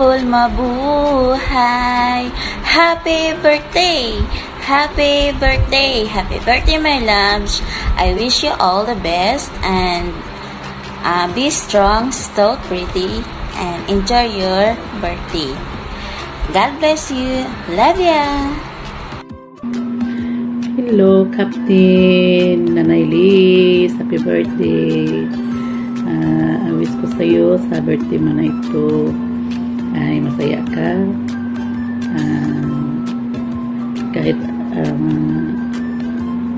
beautiful, mabuhay. Happy birthday! Happy birthday! Happy birthday, my loves! I wish you all the best and be strong, still pretty, and enjoy your birthday. God bless you. Love ya! Hello, Captain Nanay Liz. Happy birthday. Ang wish ko sa iyo sa birthday mo na ito ay masaya ka. Kahit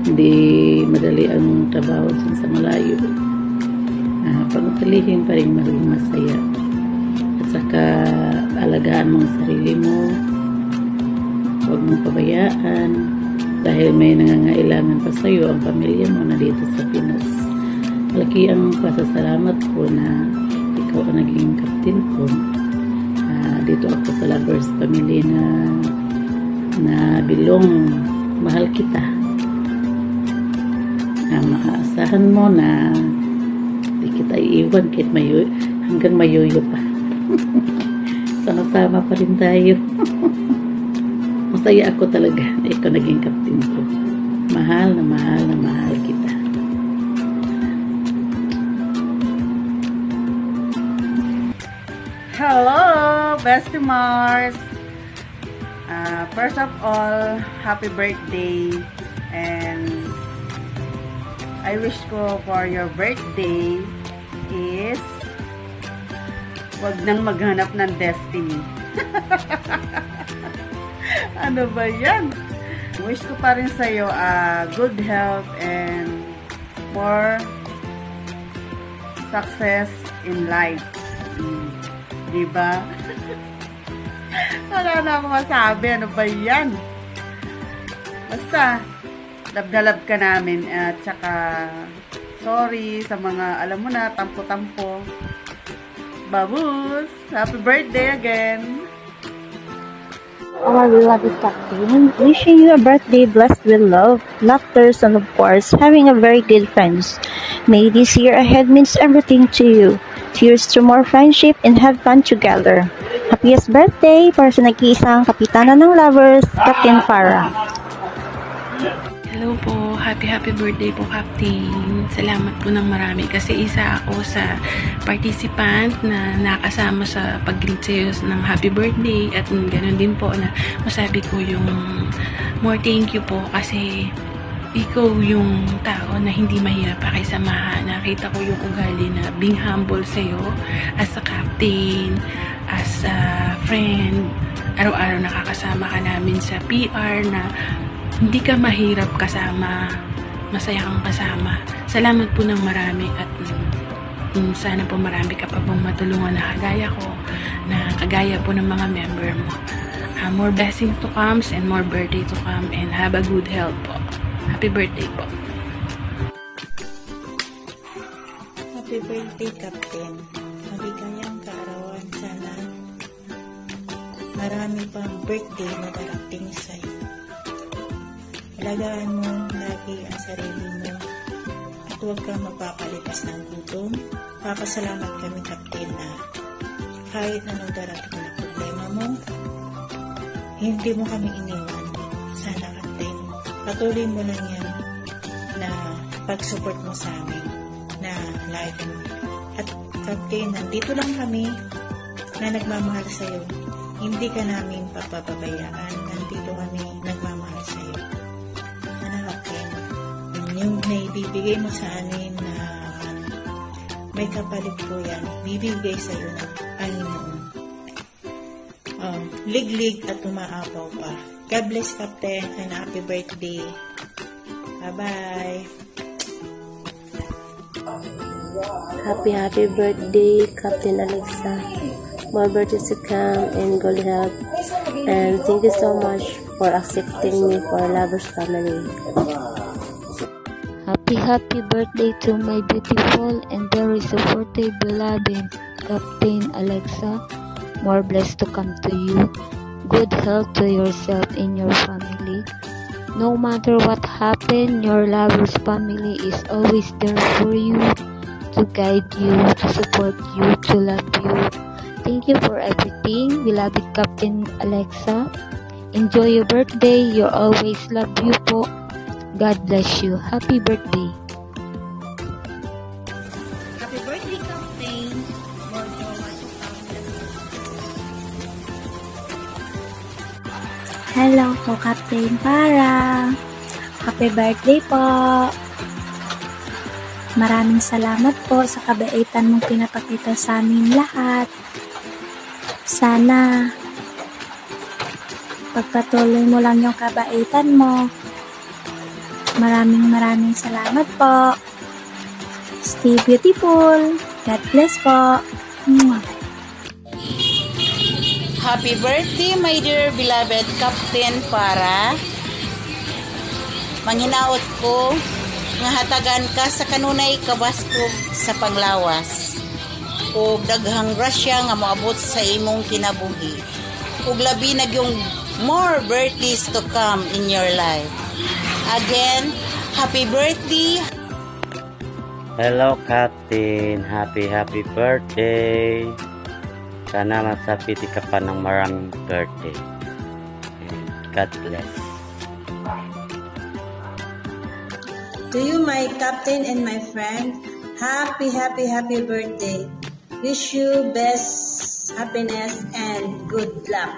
hindi madali ang trabaho sa malayo. Pagpilihin pa rin maging masaya. At saka alagaan mo ang sarili mo. Huwag mong pabayaan. Dahil may nangangailangan pa sa iyo ang pamilya mo na dito sa Pinas. Malaki ang pasasalamat ko na ikaw ang naging captain ko. Dito ako sa Lovers Family na bilong mahal kita. Maaasahan mo na di kita iiwan kahit hanggang mayuyo pa. Sama-sama pa rin tayo. Masaya ako talaga na ikaw naging captain ko. Mahal na mahal na mahal kita. Hello, Bestie Mars! First of all, happy birthday, and I wish ko for your birthday is wag nang maghanap ng destiny. Ano ba yan? Wish ko pa rin sa'yo good health and more success in life. Diba? Wala na akong masabi. Ano ba yan? Basta, love na love ka namin. At saka, sorry sa mga, alam mo na, tampo-tampo. Babus! Happy birthday again! Our beloved Captain, wishing you a birthday blessed with love, laughter, and of course, having a very good friends. May this year ahead means everything to you. Cheers to more friendship and have fun together. Happiest birthday para sa nag-iisang kapitana ng Lovers, Captain Farah. Hello po, happy birthday po, Captain. Salamat po ng marami kasi isa ako sa participant na nakasama sa pag-greet sa'yo ng happy birthday at ganoon din po na masabi ko yung more thank you po kasi ikaw yung tao na hindi mahirap pakisamahan. Nakita ko yung ugali na being humble sa'yo as a captain, as a friend. Araw-araw nakakasama ka namin sa PR na hindi ka mahirap kasama, masaya kang kasama. Salamat po ng marami at sana po marami ka pa pong matulungan na kagaya ko, na kagaya po ng mga member mo. More blessings to come and more birthday to come and have a good health po. Happy birthday po. Happy birthday, Captain. Maligayang kaarawan. Sana marami pang birthday na darating sa'yo. Alagaan mo lagi ang sarili mo at huwag kang magpapalipas ng gutom. Papasalamat kami, Captain, na kahit anong darating na problema mo, hindi mo kami iniwan. Sana, Captain, patuloy mo lang yan na pag-support mo sa amin na live mo. At Captain, nandito lang kami na nagmamahal sa'yo. Hindi ka namin papapabayaan. Nandito kami nagmamahal sa'yo. Sana, Captain, yung naibibigay mo sa amin na may kapalit po yan, bibigay sa'yo ng Panginoon. Liglig at umaapaw pa. God bless, Captain, and happy birthday. Bye-bye. Happy birthday, Captain Alexa. More birthdays to come and good health. And thank you so much for accepting me for Lovers Family. Happy birthday to my beautiful and very supportive beloved Captain Alexa. More blessed to come to you. Good health to yourself and your family. No matter what happened, your Lovers Family is always there for you, to guide you, to support you, to love you, Thank you for everything, beloved Captain Alexa. Enjoy your birthday. You always love you po. God bless you. Happy birthday. Happy birthday, Captain. More power to come. Hello po, Captain Para. Happy birthday po. Maraming salamat po sa kabaitan mong pinapakita sa amin lahat. Sana pagpatuloy mo lang yung kabaitan mo. Maraming salamat po. Stay beautiful. God bless po. Mwah. Happy birthday, my dear beloved Captain Para. Manghinaot ko nga hatagan ka sa kanunay kabaskog sa panglawas. Ug daghang grasya nga moabot sa imong kinabuhi. Ug labi na yung more birthdays to come in your life. Again, happy birthday. Hello, Captain. Happy birthday. Sana masapiti ka pa ng maraming birthday. God bless. To you, my captain and my friend, happy birthday. Wish you best happiness and good luck.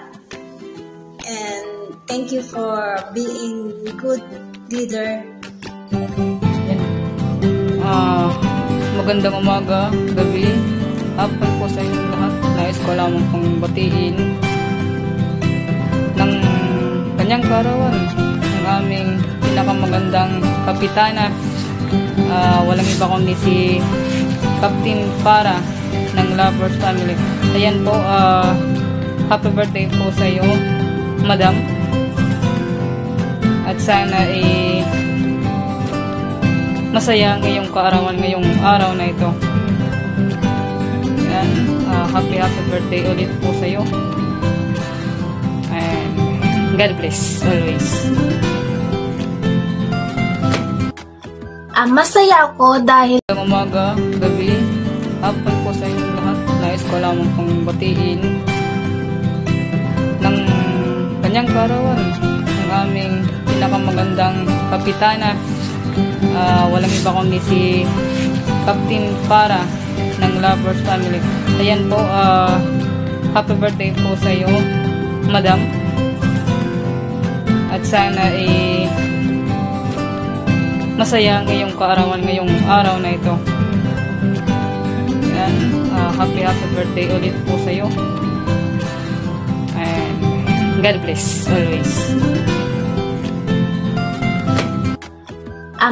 And thank you for being good leader. Magandang umaga, gabi, hapon po sa inyong lahat. Nais ko lamang pong batiin ng kanyang karawan ng aming pinakamagandang kapitana. Walang iba kundi si Captain Para ng Lovers Family. Ayan po, happy birthday po sa iyo, Madam. At sana masaya ngayong kaarawan, ngayong araw na ito. Ayan, happy birthday ulit po sa iyo. And God bless always. Masaya ako dahil Umaga, gabi, hapon po sa inyong lahat. Nais ko lamang pong batiin ng kanyang karawan ng aming pinakamagandang kapitana. Walang iba kundi si Captain Para ng Lovers Family. Ayan po, happy birthday po sa iyo, Madam. At sana masaya ngayong kaarawan, ngayong araw na ito. Ayan, happy birthday ulit po sa iyo. And God bless always.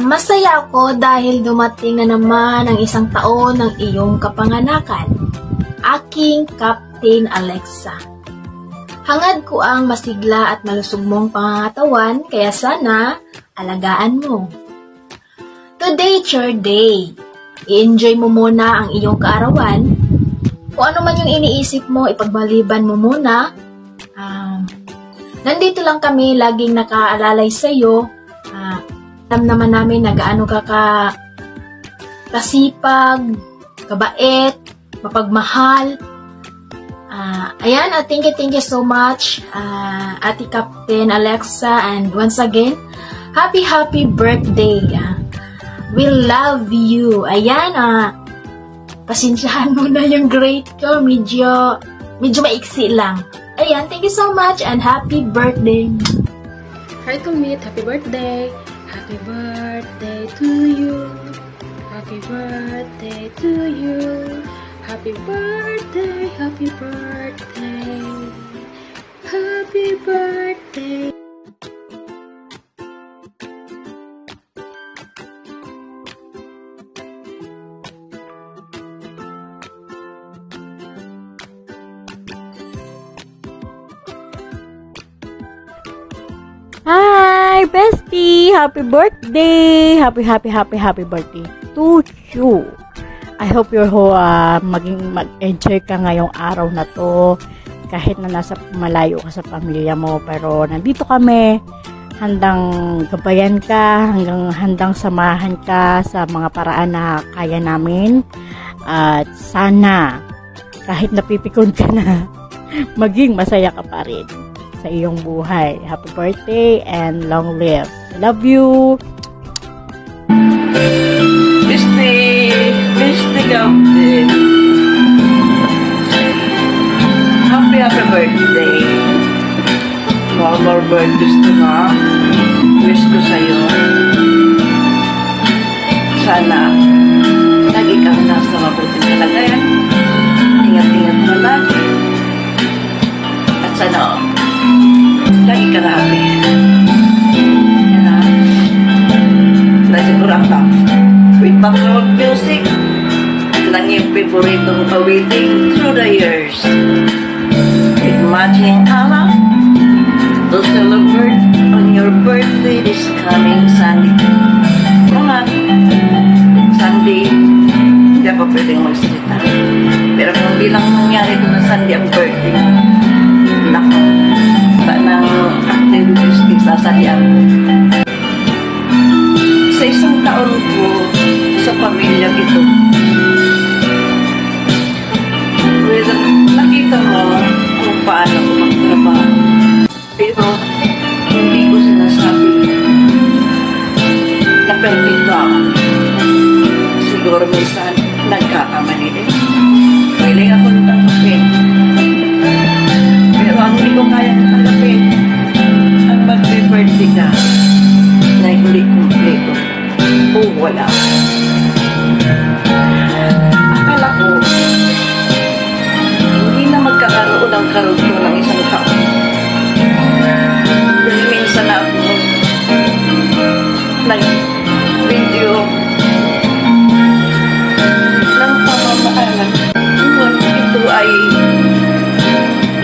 masaya ako dahil dumating na naman ang isang taon ng iyong kapanganakan. Aking Captain Alexa. Hangad ko ang masigla at malusog mong pangangatawan, kaya sana alagaan mo. Today's your day. I-enjoy mo muna ang iyong kaarawan. Kung ano man yung iniisip mo, ipagbaliban mo muna. Nandito lang kami, laging nakaalalay sa iyo. Alam naman namin na gaano ka kasipag, kabait, mapagmahal. Ayan, thank you so much, Ate Captain Alexa, and once again, happy birthday. We love you. Ayan, pasensyahan mo na yung grade ko, medyo maiksi lang. Ayan, thank you so much and happy birthday. Hi to meet, happy birthday. Happy birthday to you. Happy birthday to you. Happy birthday, happy birthday. Happy birthday. Hi, bestie! Happy birthday! Happy birthday to you! I hope you're mag-enjoy ka ngayong araw na to. Kahit na nasa malayo ka sa pamilya mo. Pero nandito kami. Handang gabayan ka. Handang samahan ka sa mga paraan na kaya namin. At sana kahit napipikon ka na, maging masaya ka pa rin sa iyong buhay. Happy birthday and long live. I love you. Misty Captain. Happy birthday. More birthdays to come. Wish ko sa'yo. Sana lagi kang nasa mabuting kalagayan. Ingat-ingat mo lagi. At sana lagi ka na happy. Yan na. Nasigurang ka. With background music ng iyong favoritong awiting through the years. With matching ala to celebrate on your birthday this coming Sunday. Mga Sunday, hindi ako pwedeng magsalita. Pero kung bilang nangyari ko na Sunday ang birthday, nako, nang activities isasalyan ko. Sa isang taon ko sa pamilya ito, nakita mo kung paano ko magtrabaho. Pero hindi ko sinasabi na perfecto ako. Siguro minsan nagkakamali din. Kailangan ako tanggapin. Pero ang hindi ko kaya tanggapin, ang mag-birthday ka na hindi kumpleto o wala. Akala ko hindi na magkakaroon ng karugto ng isang taon. Dahil minsan na ako nag-video ng pamamaalan. Ngunit ito ay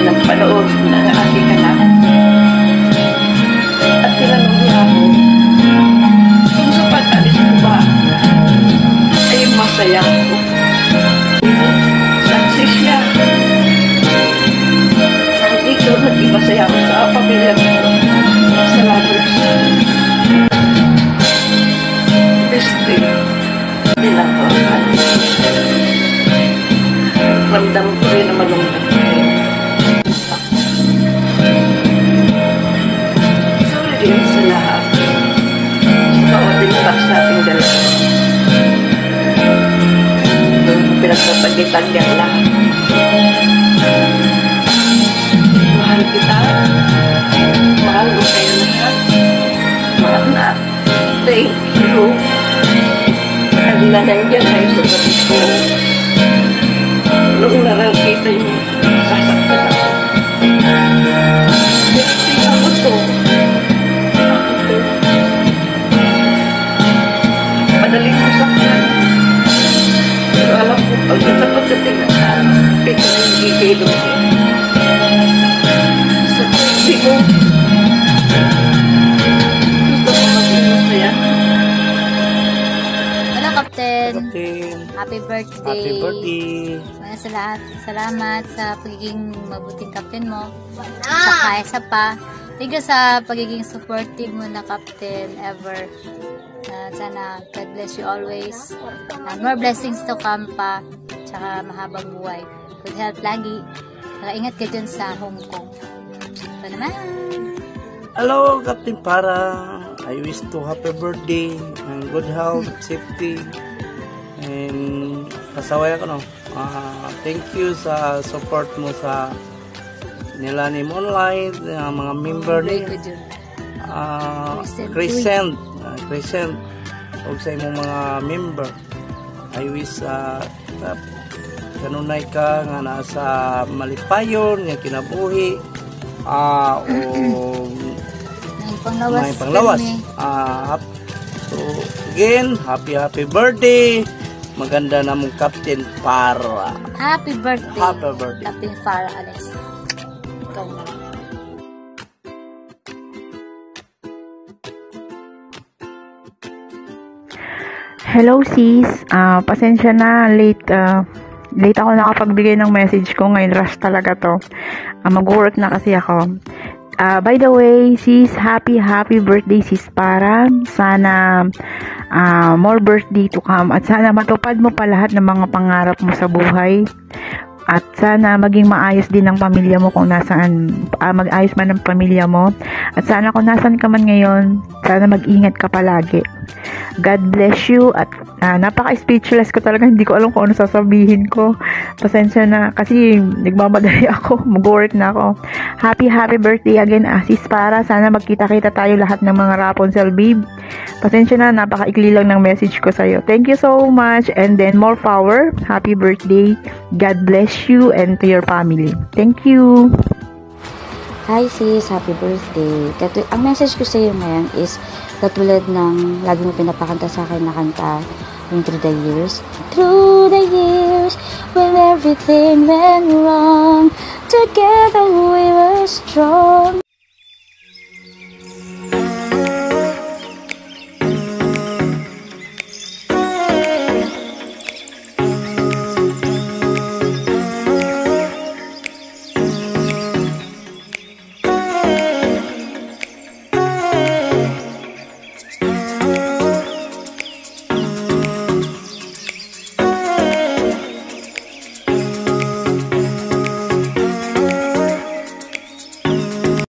napanood ng aking anak. At tinanong niya ako kung sa pag-alis ko ba ay masaya ako. Success siya. Dito nag-ibasaya ako sa pamilya ko sa lovers. Beste, hindi lang ko ang ramdam ko rin na malungkot ko rin. Sorry din sa lahat. Sa bawat impact sa ating dalawa. Pinagpapagitan yan lahat. Mahal kita. Mahal mo kayo lahat. Mahal na. Thank you. At nandiyan kayo sa kapit ko. Noong nakakita niyo, sasaktan ako. Ako to. Madaling mo saktan. Pero alam ko, pag nasa pagdating na sa ito na hindi kayo doon. Sa pagdating mo, gusto ko maging masaya. Hello, Captain. Captain. Happy birthday. Happy birthday. Salamat sa pagiging mabuting captain mo. Saka isa pa. Thank you sa pagiging supportive mo na captain ever. Sana God bless you always. More blessings to come pa. Tsaka mahabang buhay. Good health lagi. Saka ingat ka dyan sa Hong Kong. Ito naman. Hello, Captain Para. I wish to happy birthday and good health, safety, and kasaway ako, no? Thank you sa support mo sa Nilanim Online, mga member ni Crescent o sa imong mga member. I wish kanunay ka nga nasa malipayon nga kinabuhi o may panglawas. So again, happy birthday. Maganda na mong Captain Para. Happy birthday. Happy birthday. Captain Para, Alex. Ikaw na. Hello sis, pasensya na, late ako nakapagbigay ng message ko ngayon, rush talaga to. Mag-work na kasi ako. By the way, sis, happy birthday sis Para. Sana more birthday to come at sana matupad mo pa lahat ng mga pangarap mo sa buhay. At sana maging maayos din ang pamilya mo kung nasaan, mag-ayos man ang pamilya mo. At sana kung nasaan ka man ngayon, sana mag-ingat ka palagi. God bless you. At napaka-speechless ko talaga. Hindi ko alam kung ano sasabihin ko. Pasensya na kasi nagmamadali ako. Mag-work na ako. Happy birthday again, Sis Para. Sana magkita-kita tayo lahat ng mga Rapunzel babe. Pasensya na, napaka-ikli lang ng message ko sa'yo. Thank you so much. And then more power. Happy birthday. God bless you and to your family. Thank you. Hi sis, happy birthday. Ang message ko sa iyo ngayon is katulad ng lagi mo pinapakanta sa akin na kanta through the years. Through the years, when everything went wrong, together we were strong.